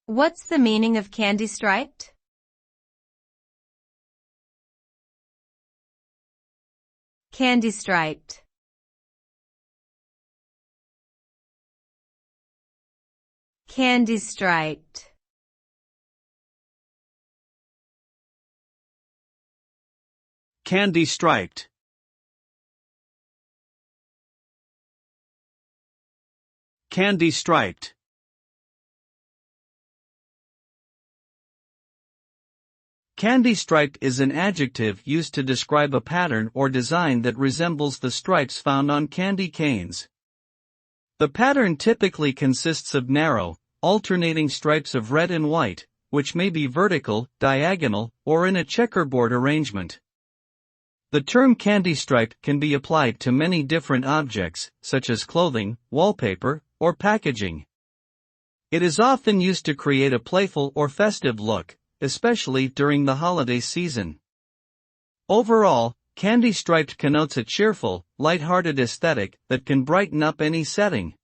What's the meaning of candy striped? Candy striped. Candy striped. Candy striped. Candy striped. Candy striped is an adjective used to describe a pattern or design that resembles the stripes found on candy canes. The pattern typically consists of narrow, alternating stripes of red and white, which may be vertical, diagonal, or in a checkerboard arrangement. The term candy striped can be applied to many different objects, such as clothing, wallpaper, or packaging. It is often used to create a playful or festive look, especially during the holiday season. Overall, candy striped connotes a cheerful, light-hearted aesthetic that can brighten up any setting.